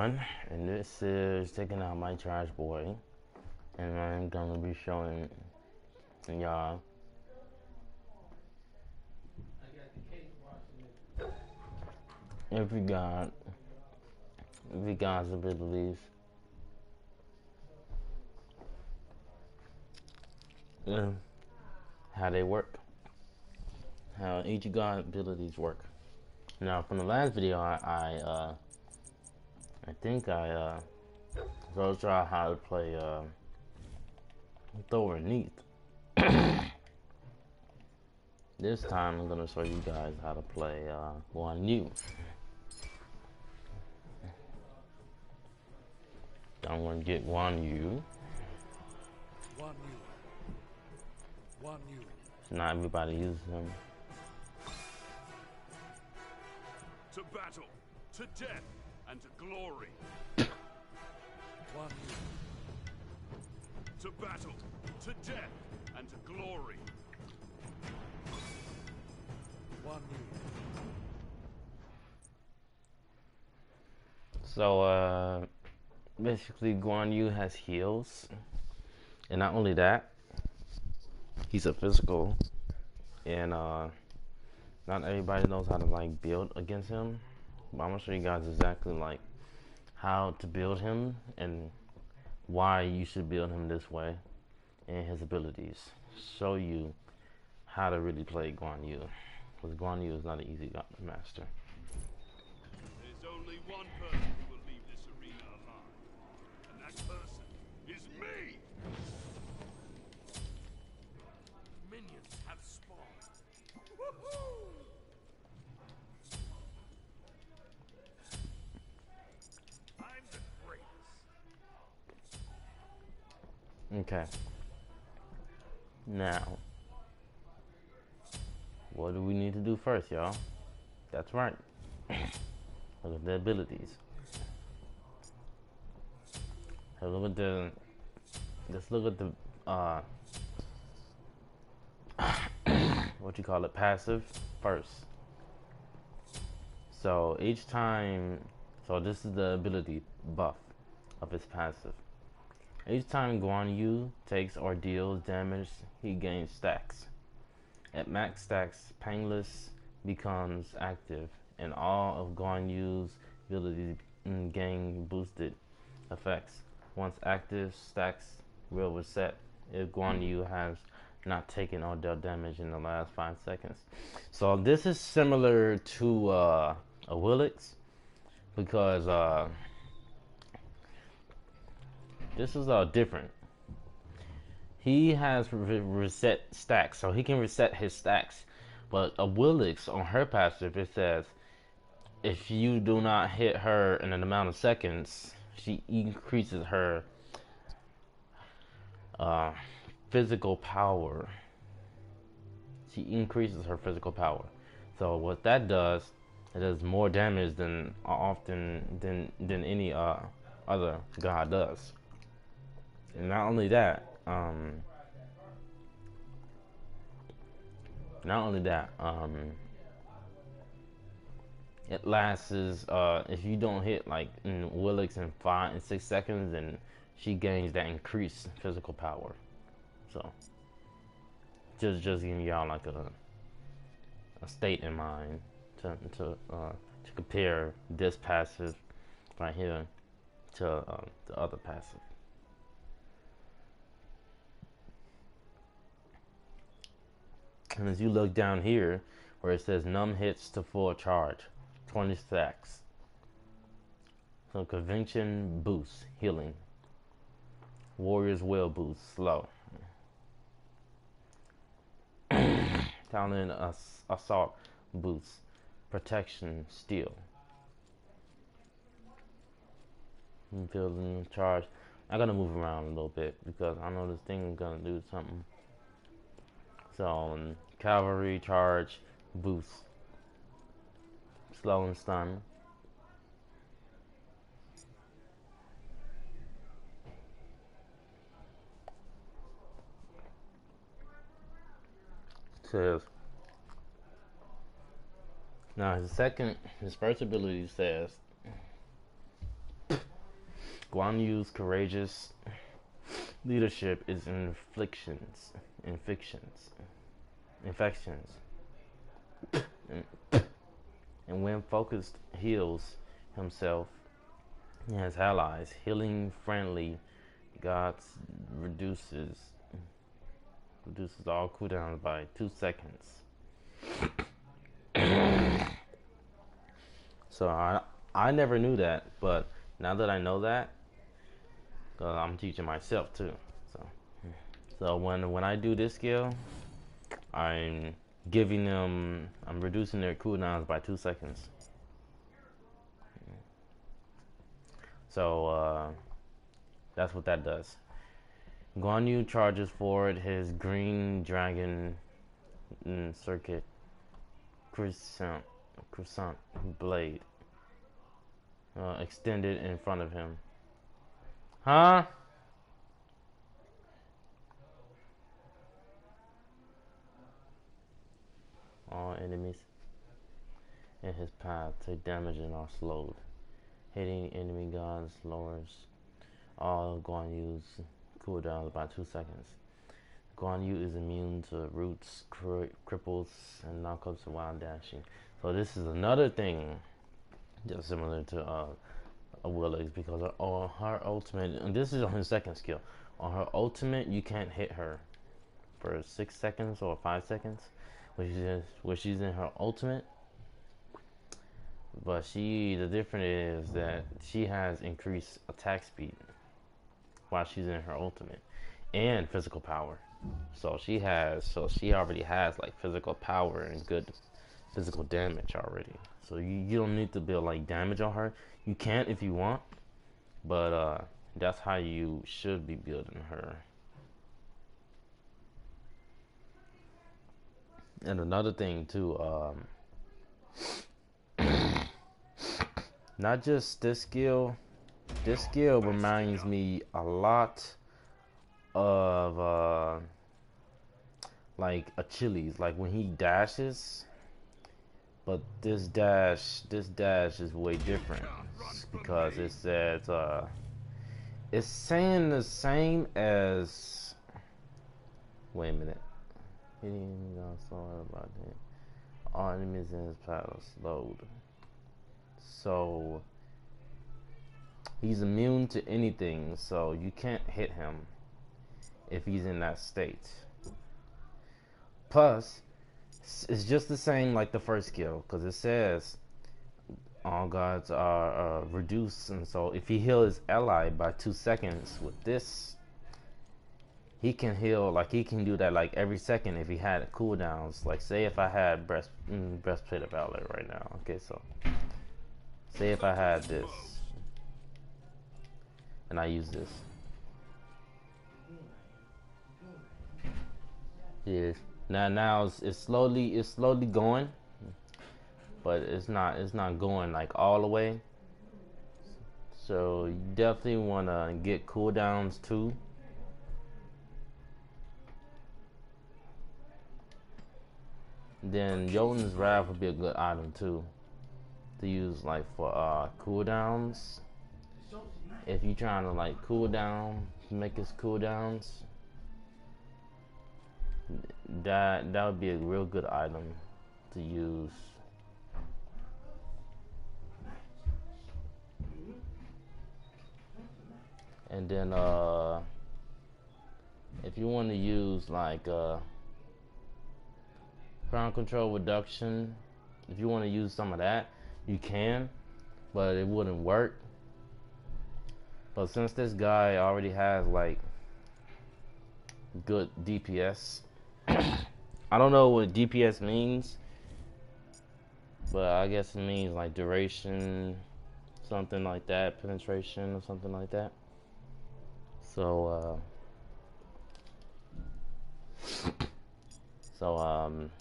everyone, and this is Taking Out My Trash Boy, and I'm gonna be showing y'all every god, every god's abilities, and how they work, how each god abilities work. Now, from the last video, I think I showed y'all how to play Thor and Neath. This time, I'm gonna show you guys how to play Guan Yu. I'm gonna get Guan Yu. Not everybody uses him. To battle, to death, and to glory. To battle, to death, and to glory. So, basically, Guan Yu has heals, and not only that, he's a physical, and not everybody knows how to like build against him. But I'm gonna show you guys exactly like how to build him and why you should build him this way, and his abilities. Show you how to really play Guan Yu, because Guan Yu is not an easy god to master. There's only one person who will leave this arena alive, and that person is me! Minions have spawned. Woohoo! I'm the greatest. Okay. Now, what do we need to do first, y'all? That's right. Look at the abilities. Look at the. Let's look at the what you call it, passive first. So each time, so this is the ability buff of his passive. Each time Guan Yu takes or deals damage, he gains stacks. At max stacks, Painless becomes active, and all of Guan Yu's abilities gain boosted effects. Once active, stacks will reset if Guan Yu has not taken or dealt damage in the last 5 seconds. So this is similar to a Willix, because this is different. He has reset stacks, so he can reset his stacks. But a Willix on her passive, it says if you do not hit her in an amount of seconds, she increases her physical power. She increases her physical power. So what that does, it does more damage than than any other god does. And not only that, it lasts if you don't hit like in Willix in 5 and 6 seconds, then she gains that increased physical power. So just giving y'all like a state in mind to compare this passive right here to the other passive. And as you look down here where it says numb hits to full charge, 20 stacks. So convention boost, healing. Warrior's will boost, slow. Talent assault boost, protection, steel. Building charge. I'm gonna move around a little bit because I know this thing is gonna do something. So cavalry charge boost, slow and stun. Says now his first ability says Guan Yu's courageous leadership is infections, and when focused heals himself and his allies, healing friendly gods reduces all cooldowns by 2 seconds. So I never knew that, but now that I know that, I'm teaching myself too. So when I do this skill, I'm I'm reducing their cooldowns by 2 seconds. So that's what that does. Guan Yu charges forward his green dragon circuit crescent blade extended in front of him. Huh? All enemies in his path take damage and are slowed. Hitting enemy gods lowers all Guan Yu's cooldowns by 2 seconds. Guan Yu is immune to roots, cripples, and knockups while dashing. So this is another thing just similar to Willix, because on her ultimate, and this is on his second skill, on her ultimate you can't hit her for 6 seconds or 5 seconds when she's in her ultimate. But the difference is that she has increased attack speed while she's in her ultimate and physical power. So she already has like physical power and good physical damage already. So you don't need to build like damage on her. You can if you want, but that's how you should be building her. And another thing too, not just this skill. This skill reminds me a lot of like Achilles, like when he dashes. But this dash is way different because it says it's saying the same as. Wait a minute. All enemies in his path are slowed. So he's immune to anything, so you can't hit him if he's in that state. Plus, it's just the same like the first skill, because it says all gods are reduced, and so if he heals his ally by 2 seconds with this, he can heal, like he can do that like every second if he had cooldowns. Like say if I had breastplate of valor right now. Okay, so say if I had this and I use this. Yes. Now it's slowly going, but it's not going like all the way. So you definitely want to get cooldowns too. Then Jotun's Wrath would be a good item too to use like for cooldowns. If you're trying to like cool down, make his cooldowns, that would be a real good item to use. And then if you want to use like ground control reduction, if you want to use some of that, you can, but it wouldn't work. But since this guy already has like good DPS, I don't know what DPS means, but I guess it means like duration, something like that, penetration or something like that. So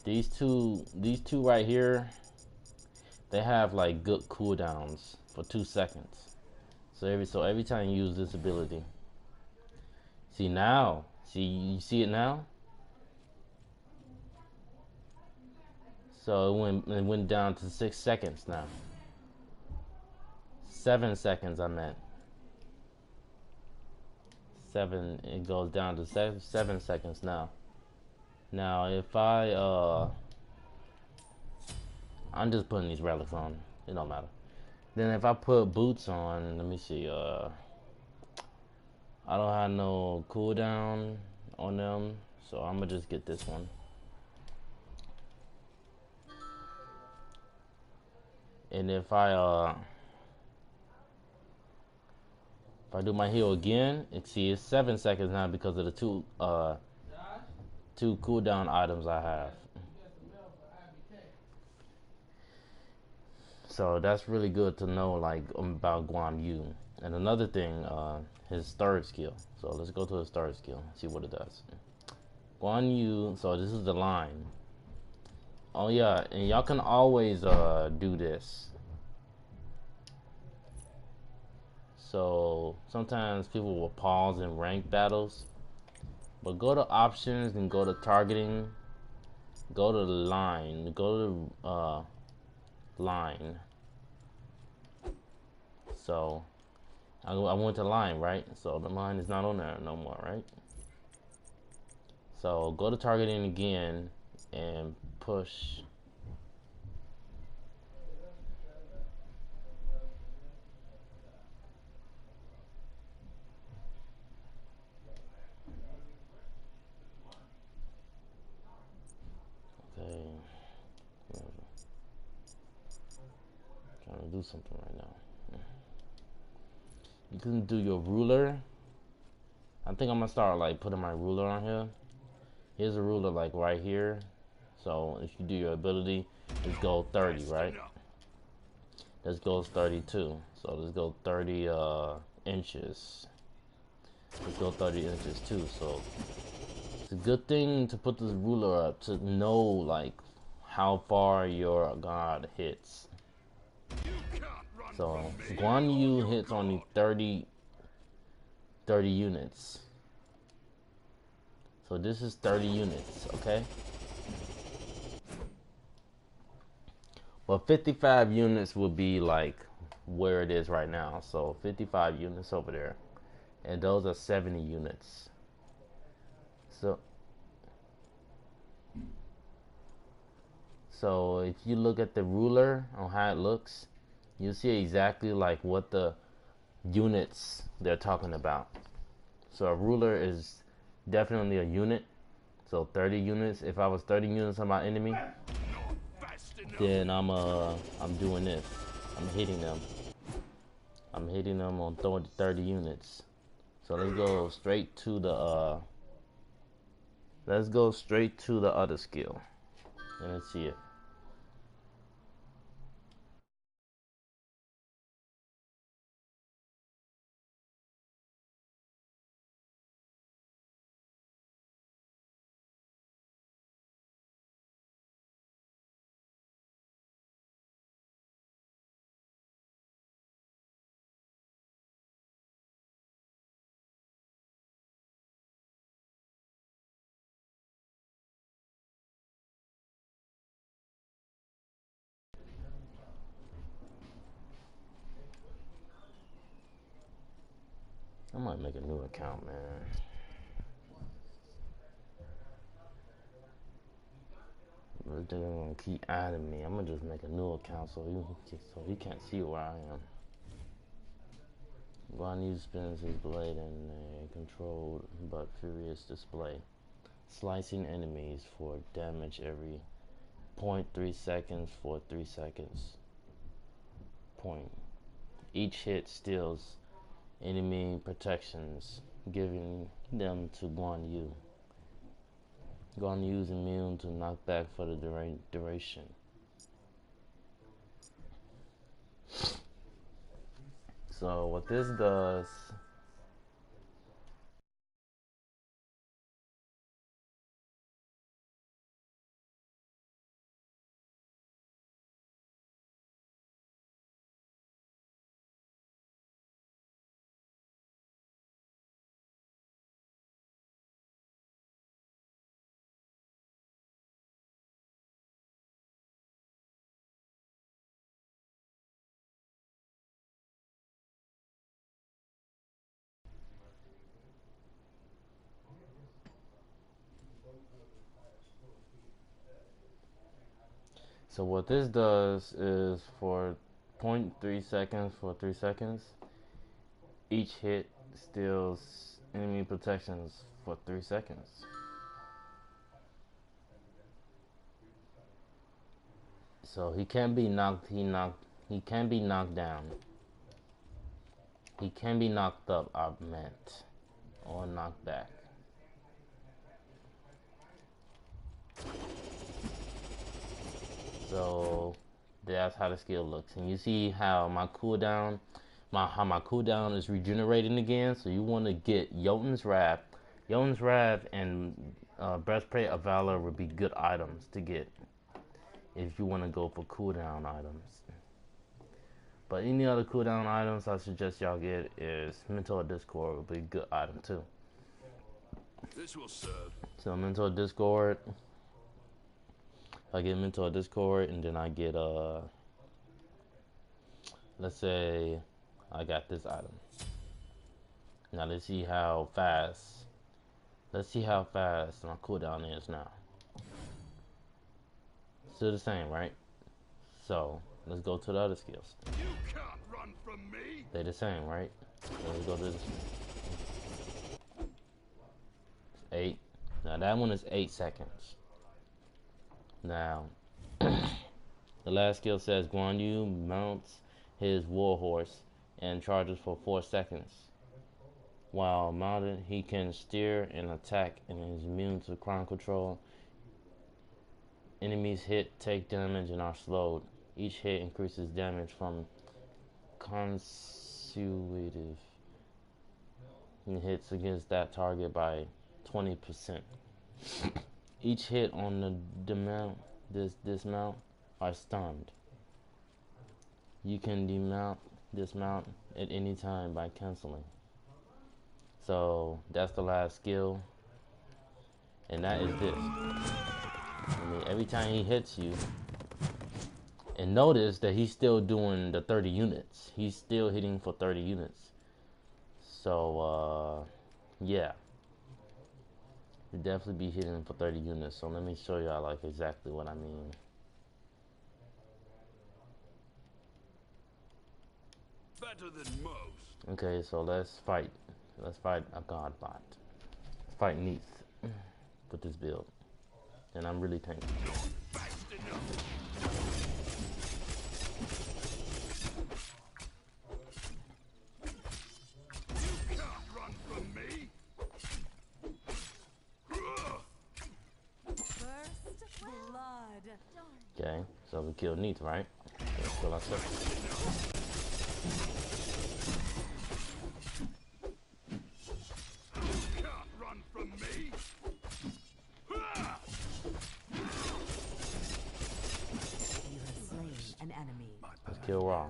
these two right here, they have like good cooldowns for 2 seconds. So every time you use this ability, you see it now. So it went down to 6 seconds now. 7 seconds I meant. 7, it goes down to 7 seconds now. Now if I'm just putting these relics on, it don't matter. Then if I put boots on, let me see, I don't have no cooldown on them, so I'm gonna just get this one. And if I do my heal again, it's 7 seconds now because of the two cooldown items I have. So that's really good to know, like, about Guan Yu. And another thing, his third skill. So let's go to his third skill, see what it does. Guan Yu, so this is the line. Oh yeah, and y'all can always do this. So sometimes people will pause in ranked battles, but go to options and go to targeting, go to line, go to line. So I went to line, right? So the line is not on there no more, right? So go to targeting again and push. Okay, trying to do something right now. You can do your ruler. I think I'm gonna start like putting my ruler on here. Here's a ruler like right here. So if you do your ability, let's go 30, right? This goes 32. So let's go 30 inches. Let's go 30 inches too. So it's a good thing to put this ruler up to know like how far your god hits. So Guan Yu hits only 30 units. So this is 30 units, okay? But 55 units would be like where it is right now. So 55 units over there. And those are 70 units. So if you look at the ruler on how it looks, you see exactly like what the units they're talking about. So a ruler is definitely a unit. So 30 units. If I was 30 units on my enemy, then I'm doing this. I'm hitting them. I'm hitting them on 30 units. So let's go straight to the other skill. And let's see it. I might make a new account, man. But they're gonna keep adding me. I'm gonna just make a new account so he can't see where I am. Guan Yu spins his blade in a controlled but furious display, slicing enemies for damage every zero point 0.3 seconds for 3 seconds. Point. Each hit steals enemy protections, giving them to Guan Yu. Guan Yu is immune to knockback for the duration. So what this does So what this does is for 0.3 seconds, for 3 seconds, each hit steals enemy protections for 3 seconds. So he can be knocked. He can be knocked down. He can be knocked up. I meant, or knocked back. So that's how the skill looks, and you see how my cooldown, my cooldown is regenerating again. So you want to get Jotun's Wrath. Jotun's Wrath and Breastplate of Valor would be good items to get if you want to go for cooldown items. But any other cooldown items I suggest y'all get is Mentor Discord would be a good item too. This will serve. So Mentor Discord, I get Mentor Discord, and then I get let's say I got this item. Now let's see how fast my cooldown is now. Still the same, right? So let's go to the other skills. You can't run from me. They the same, right? So let's go to this. 8. Now that one is 8 seconds. Now the last skill says Guan Yu mounts his war horse and charges for 4 seconds. While mounted, he can steer and attack and is immune to crowd control. Enemies hit, take damage, and are slowed. Each hit increases damage from consecutive hits against that target by 20%. Each hit on the dismount are stunned. You can dismount at any time by canceling. So that's the last skill, and that is this. I mean, every time he hits you, and notice that he's still doing the 30 units. He's still hitting for 30 units. So yeah, you definitely be hitting for 30 units. So let me show y'all like exactly what I mean. Better than most. Okay, so let's fight. Let's fight a god bot. Let's fight Neath with this build. And I'm really tanky. Fast enough. You can't run from me. First blood. Okay, so we killed Neath, right? Let's kill ourselves. Let's kill Raw.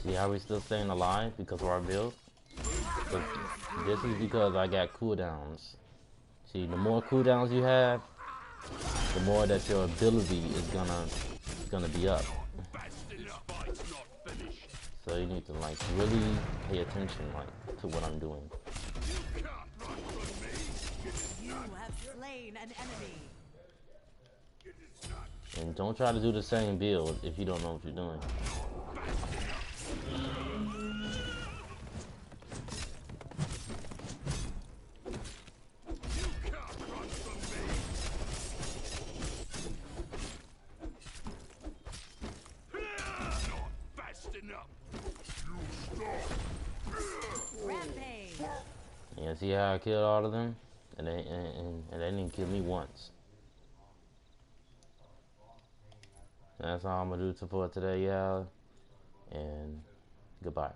See how we still staying alive because of our build? But this is because I got cooldowns. See, the more cooldowns you have, the more that your ability is gonna be up. So you need to like really pay attention like to what I'm doing. You have slain an enemy. And don't try to do the same build if you don't know what you're doing. Yeah, see how I killed all of them? And they didn't kill me once. That's all I'm gonna do for today, y'all. And goodbye.